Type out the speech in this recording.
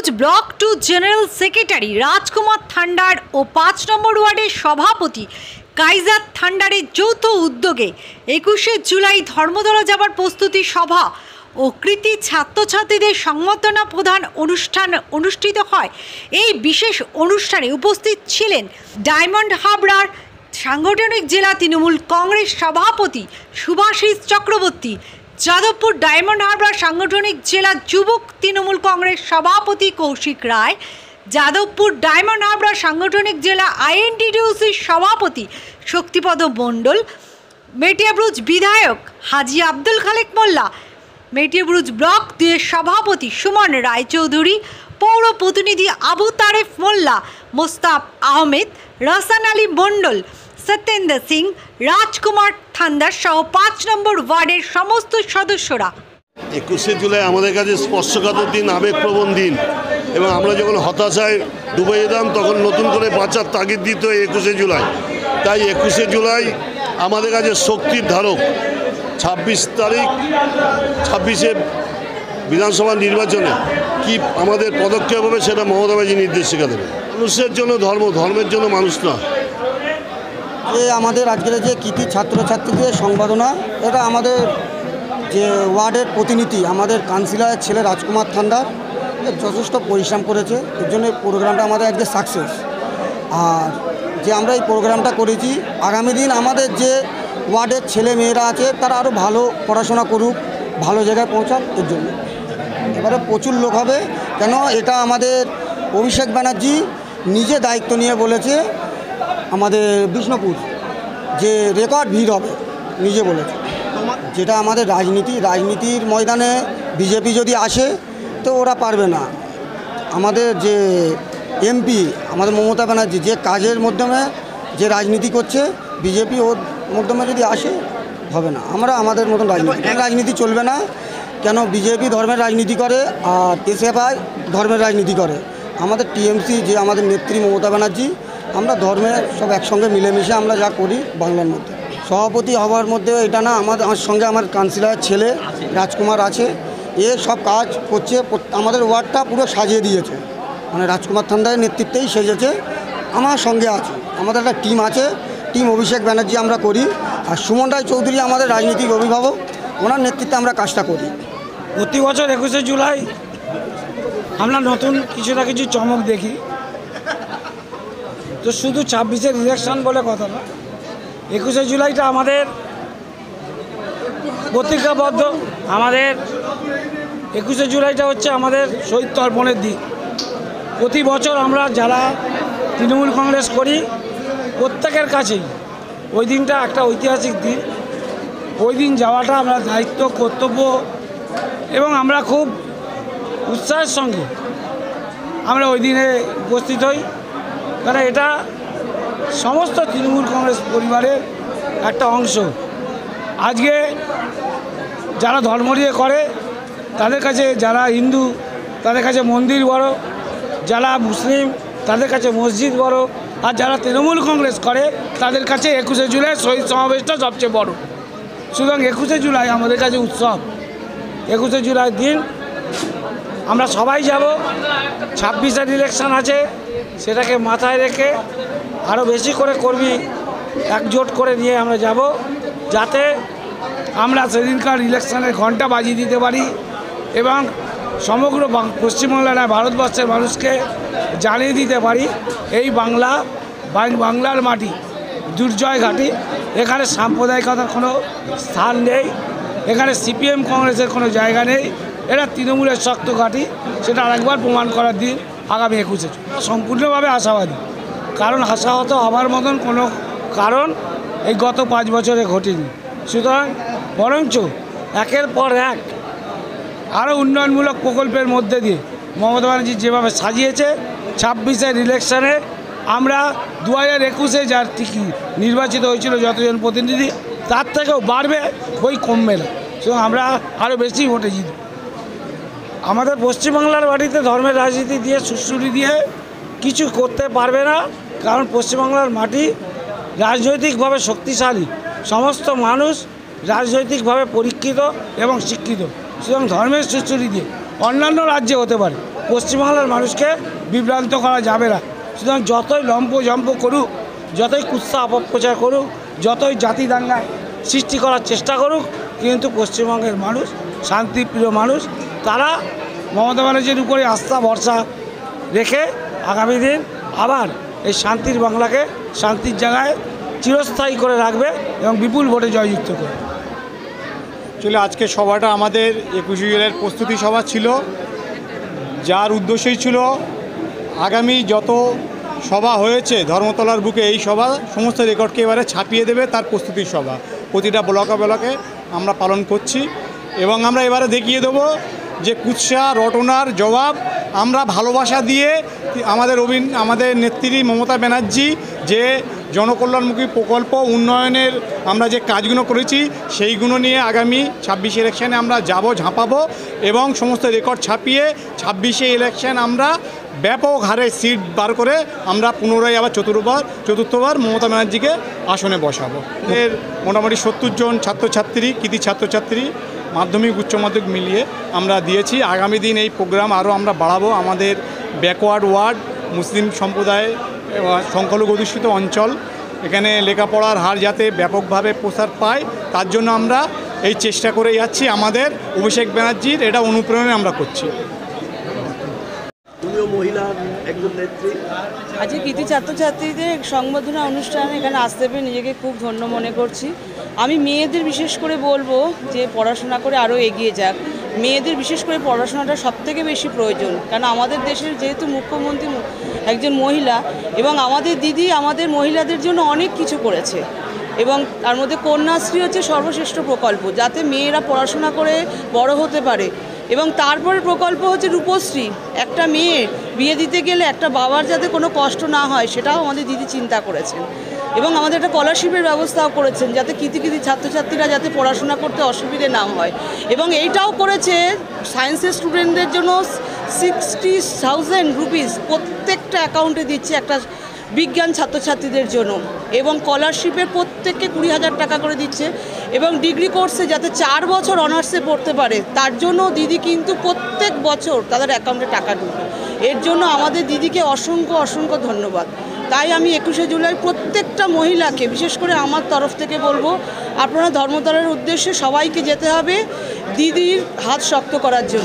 Brugge block 2 general secretary রাজকুমার thunder ও 5 নম্বর ওয়ার্ডের সভাপতি Kaiser থান্ডারের যৌথ উদ্যোগে 21শে জুলাই ধর্মতলা যাবার প্রস্তুতি সভা ও কৃতি ছাত্রছাত্রীদের সংবর্ধনা প্রদান অনুষ্ঠান অনুষ্ঠিত হয়। এই বিশেষ অনুষ্ঠানে উপস্থিত ছিলেন ডায়মন্ড হাবড়ার সাংগঠনিক জেলা তৃণমূল কংগ্রেস সভাপতি সুভাষিস চক্রবর্তী, যাদবপুর ডায়মন্ড হাবড়া সাংগঠনিক জেলা যুবক তৃণমূল কংগ্রেস সভাপতি কৌশিক রায়, যাদবপুর ডায়মন্ড হাবড়া সাংগঠনিক জেলা আইএনটিটিউসির সভাপতি শক্তিপদ মণ্ডল, মেটিয়াব্রুজ বিধায়ক হাজি আব্দুল খালেক মোল্লা, মেটিয়াব্রুজ ব্লক 2 এর সভাপতি সুমন রায়চৌধুরী, পৌর প্রতিনিধি আবু তারেফ মোল্লা, মোস্তাফ আহমেদ, রহসান আলী মণ্ডল, সত্যেন্দ্র সিং, রাজকুমার থান্ডার সহ 5 নম্বর ওয়ার্ডের সমস্ত সদস্যরা। 21শে জুলাই আমাদের কাছে স্পর্শকাতর দিন, আবেগপ্রবণ দিন, এবং আমরা যখন হতাশায় ডুবে যেতাম তখন নতুন করে বাঁচার তাগিদ দিত 21শে জুলাই। তাই 21শে জুলাই আমাদের কাছে শক্তির ধারক। 26 তারিখ 26শে বিধানসভা নির্বাচনে কি আমাদের পদক্ষেপ হবে সেটা মমতা ব্যানার্জি নির্দেশিকা দেবে। মানুষের জন্য ধর্ম, ধর্মের জন্য মানুষ না। যে আমাদের আজকের যে কৃতি ছাত্রছাত্রীদের সংবর্ধনা, এটা আমাদের যে ওয়ার্ডের প্রতিনিধি আমাদের কাউন্সিলরের ছেলে রাজকুমার থান্ডার যথেষ্ট পরিশ্রম করেছে। এর জন্য প্রোগ্রামটা আমাদের আজকে সাকসেস। আর যে আমরা এই প্রোগ্রামটা করেছি, আগামী দিন আমাদের যে ওয়ার্ডের ছেলে মেয়েরা আছে তারা আরও ভালো পড়াশোনা করুক, ভালো জায়গায় পৌঁছাক। এর জন্য এবারে প্রচুর লোক হবে, কেন এটা আমাদের অভিষেক ব্যানার্জি নিজে দায়িত্ব নিয়ে বলেছে আমাদের বিষ্ণুপুর যে রেকর্ড ভিড় হবে, নিজে বলেছে। যেটা আমাদের রাজনীতির ময়দানে বিজেপি যদি আসে তো ওরা পারবে না। আমাদের যে এমপি আমাদের মমতা ব্যানার্জি যে কাজের মাধ্যমে যে রাজনীতি করছে, বিজেপি ওর মাধ্যমে যদি আসে হবে না। আমরা আমাদের মতন রাজনীতি চলবে না, কেন বিজেপি ধর্মের রাজনীতি করে আর এসএফআই ধর্মের রাজনীতি করে। আমাদের টিএমসি যে আমাদের নেত্রী মমতা ব্যানার্জি, আমরা ধর্মের সব একসঙ্গে মিলেমিশে আমরা যা করি বাংলার মধ্যে। সভাপতি হওয়ার মধ্যে এটা না, আমার সঙ্গে আমার কাউন্সিলরের ছেলে রাজকুমার আছে, এ সব কাজ করছে। আমাদের ওয়ার্ডটা পুরো সাজিয়ে দিয়েছে, মানে রাজকুমার থান্ডারের নেতৃত্বেই সেজেছে। আমার সঙ্গে আছে, আমাদের একটা টিম আছে, টিম অভিষেক ব্যানার্জি আমরা করি। আর সুমন রায়চৌধুরী আমাদের রাজনীতিক অভিভাবক, ওনার নেতৃত্বে আমরা কাজটা করি। প্রতি বছর 21শে জুলাই আমরা নতুন কিছু না কিছু চমক দেখি। তো শুধু 26-এর ইলেকশন বলে কথা না, 21শে জুলাইটা আমাদের প্রতিজ্ঞাবদ্ধ। আমাদের 21শে জুলাইটা হচ্ছে আমাদের শহীদ তর্পণের দিন। প্রতি বছর আমরা যারা তৃণমূল কংগ্রেস করি প্রত্যেকের কাছেই ওই দিনটা একটা ঐতিহাসিক দিন। ওই দিন যাওয়াটা আমরা দায়িত্ব, কর্তব্য, এবং আমরা খুব উৎসাহের সঙ্গে আমরা ওই দিনে উপস্থিত হই, কারণ এটা সমস্ত তৃণমূল কংগ্রেস পরিবারের একটা অংশ। আজকে যারা ধর্ম নিয়ে করে তাদের কাছে, যারা হিন্দু তাদের কাছে মন্দির বড়, যারা মুসলিম তাদের কাছে মসজিদ বড়, আর যারা তৃণমূল কংগ্রেস করে তাদের কাছে 21শে জুলাই শহীদ সমাবেশটা সবচেয়ে বড়। সুতরাং 21শে জুলাই আমাদের কাছে উৎসব। 21শে জুলাই দিন আমরা সবাই যাব। 26-এর ইলেকশন আছে, সেটাকে মাথায় রেখে আরও বেশি করে কর্মী একজোট করে নিয়ে আমরা যাব, যাতে আমরা সেদিনকার ইলেকশনের ঘণ্টা বাজিয়ে দিতে পারি এবং সমগ্র পশ্চিমবাংলা, ভারতবর্ষের মানুষকে জানিয়ে দিতে পারি এই বাংলার মাটি দুর্জয় ঘাঁটি। এখানে সাম্প্রদায়িকতার কোনো স্থান নেই, এখানে সিপিএম কংগ্রেসের কোনো জায়গা নেই, এটা তৃণমূলের শক্ত ঘাঁটি। সেটা আরেকবার প্রমাণ করার দিন আগামী 21শে। সম্পূর্ণভাবে আশাবাদী, কারণ আশাহত হবার মতন কোনো কারণ এই গত 5 বছরে ঘটেনি। সুতরাং বরঞ্চ একের পর এক আরও উন্নয়নমূলক প্রকল্পের মধ্যে দিয়ে মমতা ব্যানার্জি যেভাবে সাজিয়েছে, 26-এর ইলেকশনে আমরা 2021-এ যার টিকিট নির্বাচিত হয়েছিল যতজন প্রতিনিধি, তার থেকেও বাড়বে, বই কমবে না। সুতরাং আমরা আরও বেশি ভোটে জিতব। আমাদের পশ্চিমবাংলার মাটিতে ধর্মের রাজনীতি দিয়ে, সুশ্রুতি দিয়ে কিছু করতে পারবে না, কারণ পশ্চিমবাংলার মাটি রাজনৈতিকভাবে শক্তিশালী, সমস্ত মানুষ রাজনৈতিকভাবে পরীক্ষিত এবং শিক্ষিত। সুতরাং ধর্মের সুশ্রুতি দিয়ে অন্যান্য রাজ্যে হতে পারে, পশ্চিমবাংলার মানুষকে বিভ্রান্ত করা যাবে না। সুতরাং যতই লম্পঝম্প করুক, যতই কুৎসা অপপ্রচার করুক, যতই জাতি দাঙ্গায় সৃষ্টি করার চেষ্টা করুক, কিন্তু পশ্চিমবঙ্গের মানুষ শান্তিপ্রিয় মানুষ, তারা মমতা ব্যানার্জির উপরে আস্থা ভরসা রেখে আগামী দিন আবার এই শান্তির বাংলাকে শান্তির জায়গায় চিরস্থায়ী করে রাখবে এবং বিপুল ভোটে জয়যুক্ত করবে। আসলে আজকে সভাটা আমাদের 21শে জুলাইয়ের প্রস্তুতি সভা ছিল, যার উদ্দেশ্যই ছিল আগামী যত সভা হয়েছে ধর্মতলার বুকে এই সভা সমস্ত রেকর্ডকে এবারে ছাপিয়ে দেবে, তার প্রস্তুতি সভা প্রতিটা ব্লকে আমরা পালন করছি এবং আমরা এবারে দেখিয়ে দেবো যে কুৎসা রটনার জবাব আমরা ভালোবাসা দিয়ে আমাদের নেত্রী মমতা ব্যানার্জি যে জনকল্যাণমুখী প্রকল্প উন্নয়নের আমরা যে কাজগুলো করেছি সেইগুলো নিয়ে আগামী 26 ইলেকশানে আমরা ঝাঁপাবো এবং সমস্ত রেকর্ড ছাপিয়ে 26 ইলেকশন আমরা ব্যাপক হারে সিট বার করে আমরা পুনরায় আবার চতুর্থবার মমতা ব্যানার্জিকে আসনে বসাবো। এর মোটামুটি 70 জন ছাত্রছাত্রী, কৃতি ছাত্রছাত্রী মাধ্যমিক উচ্চ মাধ্যমিক মিলিয়ে আমরা দিয়েছি। আগামী দিন এই প্রোগ্রাম আরও আমরা বাড়াবো। আমাদের ব্যাকওয়ার্ড ওয়ার্ড, মুসলিম সম্প্রদায়, সংখ্যালঘু অধ্যুষিত অঞ্চল, এখানে লেখাপড়ার হার যাতে ব্যাপকভাবে প্রসার পায় তার জন্য আমরা এই চেষ্টা করে যাচ্ছি। আমাদের অভিষেক ব্যানার্জির এটা অনুপ্রেরণা আমরা করছি। আজকে কৃতি ছাত্রছাত্রীদের সংবর্ধনা অনুষ্ঠানে এখানে আসতে পেরে নিজেকে খুব ধন্য মনে করছি। আমি মেয়েদের বিশেষ করে বলবো যে পড়াশোনা করে আরও এগিয়ে যাক। মেয়েদের বিশেষ করে পড়াশোনাটা সবথেকে বেশি প্রয়োজন, কারণ আমাদের দেশের যেহেতু মুখ্যমন্ত্রী একজন মহিলা এবং আমাদের দিদি আমাদের মহিলাদের জন্য অনেক কিছু করেছে এবং তার মধ্যে কন্যাশ্রী হচ্ছে সর্বশ্রেষ্ঠ প্রকল্প, যাতে মেয়েরা পড়াশোনা করে বড় হতে পারে। এবং তারপরে প্রকল্প হচ্ছে রূপশ্রী, একটা মেয়ে বিয়ে দিতে গেলে একটা বাবার যাতে কোনো কষ্ট না হয় সেটাও আমাদের দিদি চিন্তা করেছেন এবং আমাদের একটা স্কলারশিপের ব্যবস্থাও করেছেন যাতে কৃতি ছাত্রছাত্রীরা যাতে পড়াশোনা করতে অসুবিধে না হয়। এবং এইটাও করেছে সায়েন্সের স্টুডেন্টদের জন্য 60,000 রুপিস প্রত্যেকটা অ্যাকাউন্টে দিচ্ছে একটা বিজ্ঞান ছাত্রছাত্রীদের জন্য এবং স্কলারশিপে প্রত্যেককে 20,000 টাকা করে দিচ্ছে এবং ডিগ্রি কোর্সে যাতে 4 বছর অনার্সে পড়তে পারে তার জন্য দিদি কিন্তু প্রত্যেক বছর তাদের অ্যাকাউন্টে টাকা ঢুকে। এর জন্য আমাদের দিদিকে অসংখ্য ধন্যবাদ। তাই আমি 21শে জুলাই প্রত্যেকটা মহিলাকে বিশেষ করে আমার তরফ থেকে বলবো, আপনারা ধর্মতলার উদ্দেশ্যে সবাইকে যেতে হবে দিদির হাত শক্ত করার জন্য।